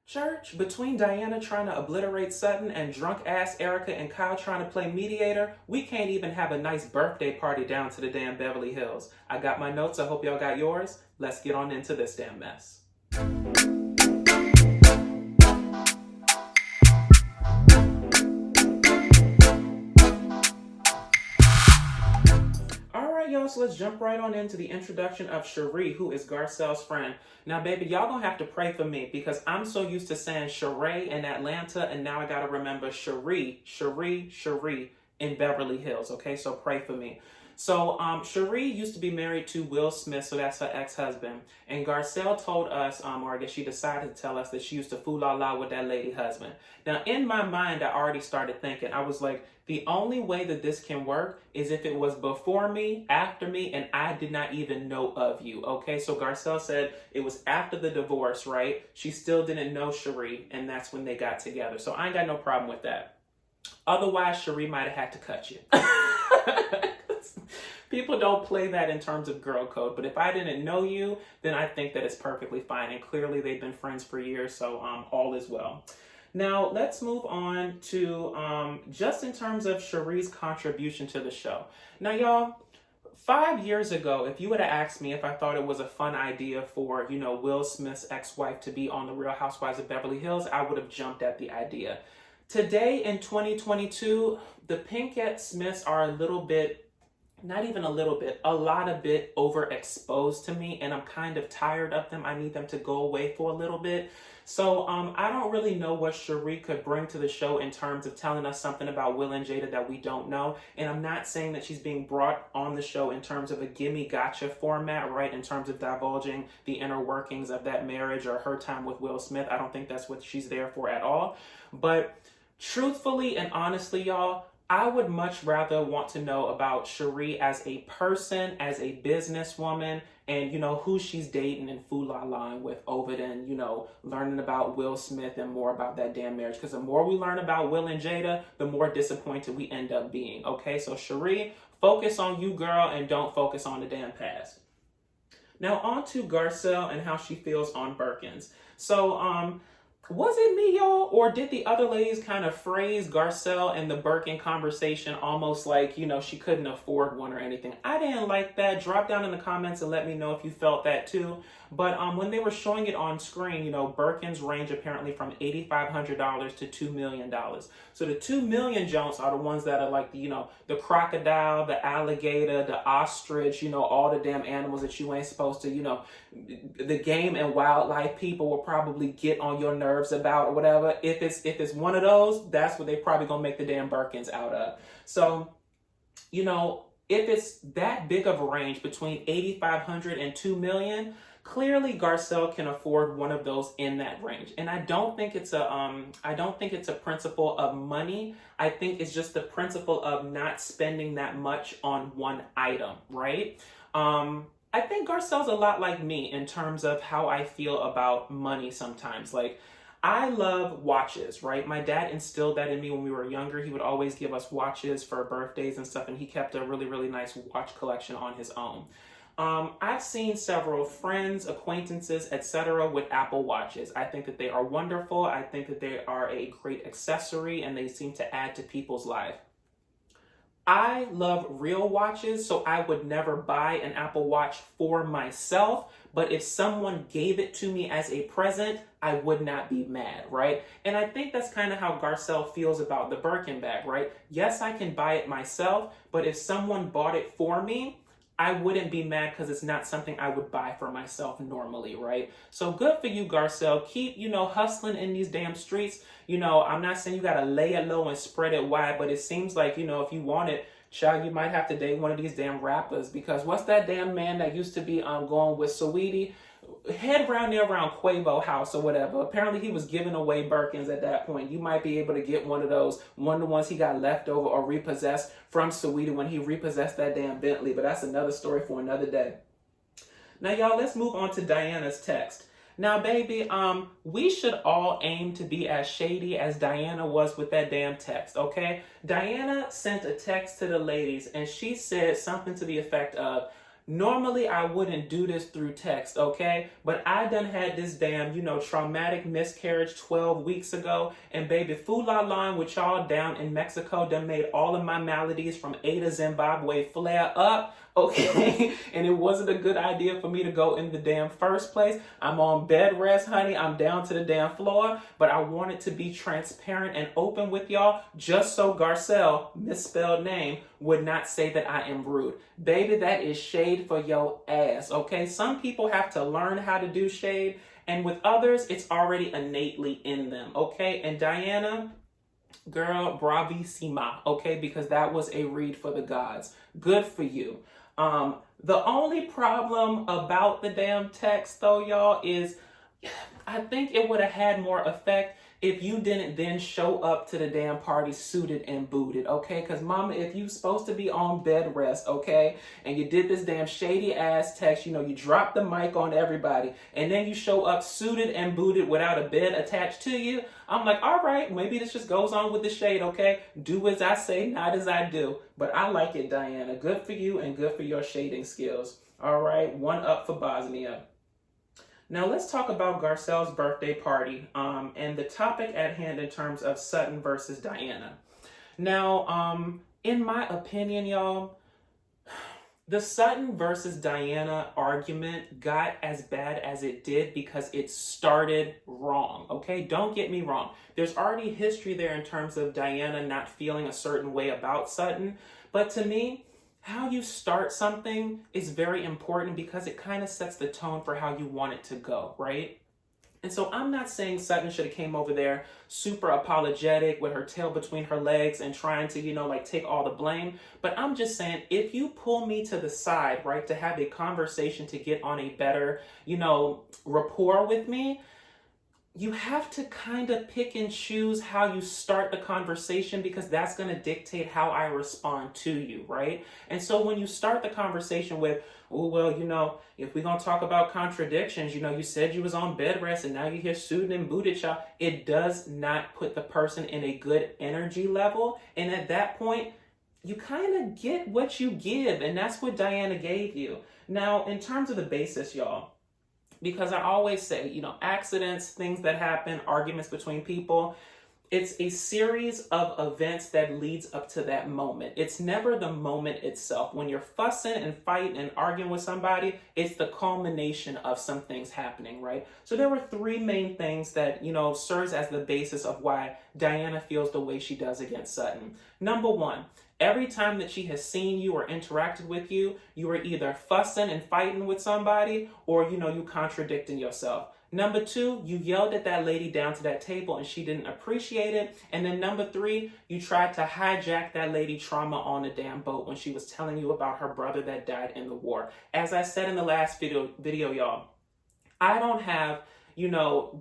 Church, between Diana trying to obliterate Sutton and drunk-ass Erica and Kyle trying to play mediator, we can't even have a nice birthday party down to the damn Beverly Hills. I got my notes. I hope y'all got yours. Let's get on into this damn mess. Y'all, so let's jump right on into the introduction of Sheree, who is Garcelle's friend. Now, baby, y'all gonna have to pray for me because I'm so used to saying Sheree in Atlanta, and now I gotta remember Sheree in Beverly Hills, okay? So pray for me. So Sheree used to be married to Will Smith, so that's her ex-husband. And Garcelle told us, or I guess she decided to tell us that she used to fool la la with that lady husband. Now, in my mind, I already started thinking, I was like, the only way that this can work is if it was before me, after me, and I did not even know of you, okay? So Garcelle said it was after the divorce, right? She still didn't know Sheree, and that's when they got together. So I ain't got no problem with that. Otherwise, Sheree might have had to cut you. People don't play that in terms of girl code, but if I didn't know you, then I think that it's perfectly fine. And clearly they've been friends for years, so all is well. Now, let's move on to just in terms of Sheree's contribution to the show. Now, y'all, 5 years ago, if you would have asked me if I thought it was a fun idea for, you know, Will Smith's ex-wife to be on the Real Housewives of Beverly Hills, I would have jumped at the idea. Today in 2022, the Pinkett Smiths are a little bit, not even a little bit, a lot of bit overexposed to me, and I'm kind of tired of them. I need them to go away for a little bit. So I don't really know what Sheree could bring to the show in terms of telling us something about Will and Jada that we don't know. And I'm not saying that she's being brought on the show in terms of a gimme gotcha format, right? In terms of divulging the inner workings of that marriage or her time with Will Smith. I don't think that's what she's there for at all. But truthfully and honestly, y'all, I would much rather want to know about Sheree as a person, as a businesswoman, and, you know, who she's dating and fool-la-la with over than, you know, learning about Will Smith and more about that damn marriage. Because the more we learn about Will and Jada, the more disappointed we end up being, okay? So, Sheree, focus on you, girl, and don't focus on the damn past. Now, on to Garcelle and how she feels on Birkins. So, was it me, y'all, or did the other ladies kind of phrase Garcelle and the Birkin conversation almost like, you know, she couldn't afford one or anything? I didn't like that. Drop down in the comments and let me know if you felt that too. But when they were showing it on screen, you know, Birkins range apparently from $8,500 to $2 million. So the $2 million Jones are the ones that are like, you know, the crocodile, the alligator, the ostrich, you know, all the damn animals that you ain't supposed to, you know, the game and wildlife people will probably get on your nerves about or whatever. If it's one of those, that's what they probably gonna make the damn Birkins out of. So, you know, if it's that big of a range between $8,500 and $2 million, clearly Garcelle can afford one of those in that range. And I don't think it's a principle of money. I think it's just the principle of not spending that much on one item, right? I think Garcelle's a lot like me in terms of how I feel about money sometimes. Like, I love watches, right? My dad instilled that in me when we were younger. He would always give us watches for birthdays and stuff, and he kept a really, really nice watch collection on his own. I've seen several friends, acquaintances, etc. with Apple Watches. I think that they are wonderful. I think that they are a great accessory, and they seem to add to people's life. I love real watches, so I would never buy an Apple Watch for myself, but if someone gave it to me as a present, I would not be mad, right? And I think that's kind of how Garcelle feels about the Birkin bag, right? Yes, I can buy it myself, but if someone bought it for me, I wouldn't be mad because it's not something I would buy for myself normally, right? So good for you, Garcelle. Keep, you know, hustling in these damn streets. You know, I'm not saying you got to lay it low and spread it wide, but it seems like, you know, if you want it, child, you might have to date one of these damn rappers, because what's that damn man that used to be going with Saweetie? Head around there around Quavo house or whatever. Apparently he was giving away Birkins at that point. You might be able to get one of those, one of the ones he got left over or repossessed from Saweetie when he repossessed that damn Bentley. But that's another story for another day. Now, y'all, let's move on to Diana's text. Now, baby, we should all aim to be as shady as Diana was with that damn text, okay? Diana sent a text to the ladies, and she said something to the effect of, Normally, I wouldn't do this through text, okay? But I done had this damn, traumatic miscarriage 12 weeks ago. And baby, Fula line with y'all down in Mexico done made all of my maladies from A to Zimbabwe flare up, okay? And it wasn't a good idea for me to go in the damn first place. I'm on bed rest, honey. I'm down to the damn floor. But I wanted to be transparent and open with y'all just so Garcelle, misspelled name, would not say that I am rude. Baby, that is shade for your ass, okay? Some people have to learn how to do shade, and with others, it's already innately in them, okay? And Diana, girl, bravissima, okay? Because that was a read for the gods. Good for you. The only problem about the damn text, though, y'all, is I think it would have had more effect if you didn't then show up to the damn party suited and booted, okay? Because mama, if you supposed to be on bed rest, okay, and you did this damn shady ass text, you dropped the mic on everybody, and then you show up suited and booted without a bed attached to you, I'm like, all right, maybe this just goes on with the shade, okay? Do as I say, not as I do. But I like it, Diana. Good for you and good for your shading skills. All right, one up for Bosnia. Now let's talk about Garcelle's birthday party and the topic at hand in terms of Sutton versus Diana. Now, in my opinion, y'all, the Sutton versus Diana argument got as bad as it did because it started wrong, okay? Don't get me wrong. There's already history there in terms of Diana not feeling a certain way about Sutton, but to me, how you start something is very important because it kind of sets the tone for how you want it to go, right? And so I'm not saying Sutton should have came over there super apologetic with her tail between her legs and trying to, take all the blame. But I'm just saying, if you pull me to the side, right, to have a conversation to get on a better, rapport with me, you have to kind of pick and choose how you start the conversation because that's going to dictate how I respond to you, right? And so when you start the conversation with, oh, well, if we're going to talk about contradictions, you said you was on bed rest and now you're here suited and booted, y'all. It does not put the person in a good energy level. And at that point, you kind of get what you give. And that's what Diana gave you. Now, in terms of the basis, y'all, because I always say, accidents, things that happen, arguments between people, it's a series of events that leads up to that moment. It's never the moment itself. When you're fussing and fighting and arguing with somebody, it's the culmination of some things happening, right? So there were three main things that, serves as the basis of why Diana feels the way she does against Sutton. Number one, every time that she has seen you or interacted with you, you are either fussing and fighting with somebody or, you contradicting yourself. Number two, you yelled at that lady down to that table and she didn't appreciate it. And then number three, you tried to hijack that lady trauma on the damn boat when she was telling you about her brother that died in the war. As I said in the last video, y'all, I don't have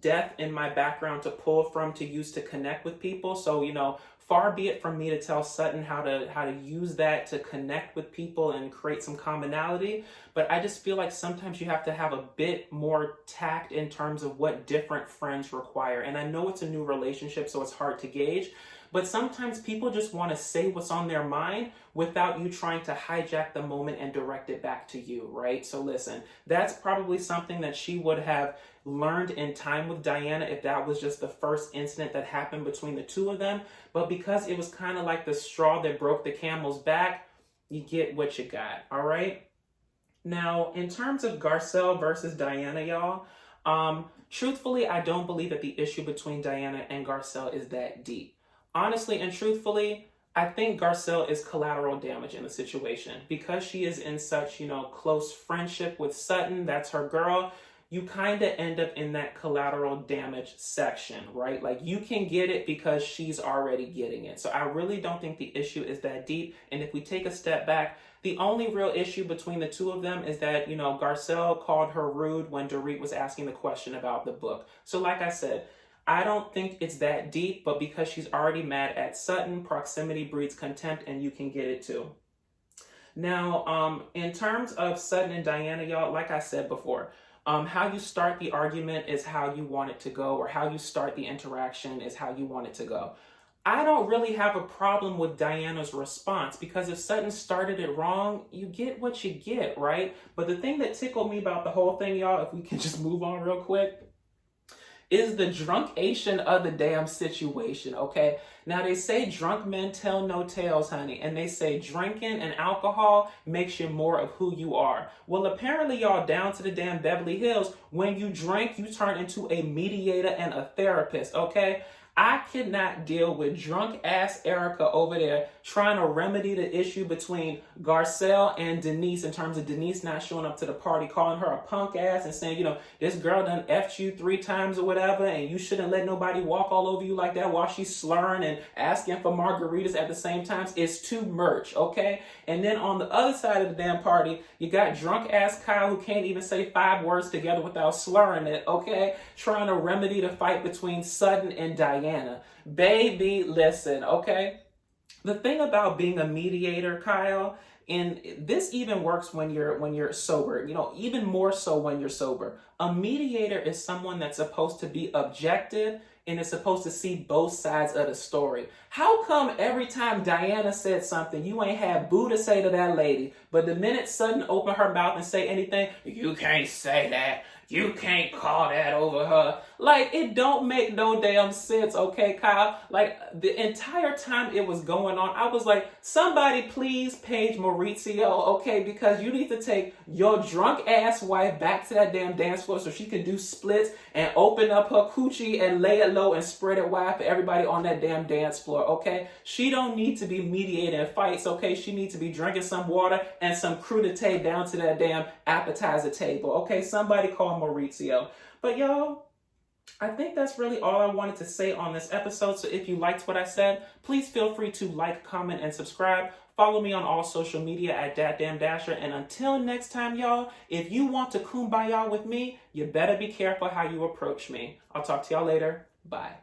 death in my background to pull from to use to connect with people. So, far be it from me to tell Sutton how to use that to connect with people and create some commonality. But I just feel like sometimes you have to have a bit more tact in terms of what different friends require. And I know it's a new relationship, so it's hard to gauge. But sometimes people just want to say what's on their mind without you trying to hijack the moment and direct it back to you, right? So listen, that's probably something that she would have learned in time with Diana if that was just the first incident that happened between the two of them. But because it was kind of like the straw that broke the camel's back, you get what you got, all right? Now, in terms of Garcelle versus Diana, y'all, truthfully, I don't believe that the issue between Diana and Garcelle is that deep. Honestly and truthfully, I think Garcelle is collateral damage in the situation because she is in such, close friendship with Sutton. That's her girl. You kind of end up in that collateral damage section, right? Like you can get it because she's already getting it. So I really don't think the issue is that deep. And if we take a step back, the only real issue between the two of them is that, Garcelle called her rude when Dorit was asking the question about the book. So like I said, I don't think it's that deep, but because she's already mad at Sutton, proximity breeds contempt, and you can get it too. Now, in terms of Sutton and Diana, y'all, like I said before, how you start the argument is how you want it to go, or how you start the interaction is how you want it to go. I don't really have a problem with Diana's response, because if Sutton started it wrong, you get what you get, right? But the thing that tickled me about the whole thing, y'all, if we can just move on real quick, is the drunkation of the damn situation, okay? Now, they say drunk men tell no tales, honey, and they say drinking and alcohol makes you more of who you are. Well, apparently, y'all, down to the damn Beverly Hills, when you drink, you turn into a mediator and a therapist, okay? I cannot deal with drunk ass Erica over there trying to remedy the issue between Garcelle and Denise, in terms of Denise not showing up to the party, calling her a punk ass and saying, you know, this girl done effed you 3 times or whatever, and you shouldn't let nobody walk all over you like that while she's slurring and asking for margaritas at the same time. It's too much, okay? And then on the other side of the damn party, you got drunk ass Kyle, who can't even say 5 words together without slurring it, okay? Trying to remedy the fight between Sutton and Diana. Baby, listen, okay? The thing about being a mediator, Kyle, and this even works when you're sober, you know, even more so when you're sober. A mediator is someone that's supposed to be objective and is supposed to see both sides of the story. How come every time Diana said something, you ain't had boo to say to that lady, but the minute Sutton opened her mouth and say anything, you can't say that, you can't call that over her? Like, it don't make no damn sense, okay, Kyle? Like, the entire time it was going on, I was like, somebody please page Maurizio, okay? Because you need to take your drunk ass wife back to that damn dance floor so she can do splits and open up her coochie and lay it low and spread it wide for everybody on that damn dance floor, okay? She don't need to be mediating fights, okay? She needs to be drinking some water and some crudité down to that damn appetizer table, okay? Somebody call Maurizio. But y'all, I think that's really all I wanted to say on this episode. So if you liked what I said, please feel free to like, comment, and subscribe. Follow me on all social media at DatDamnDasher. And until next time, y'all, if you want to kumbaya with me, you better be careful how you approach me. I'll talk to y'all later. Bye.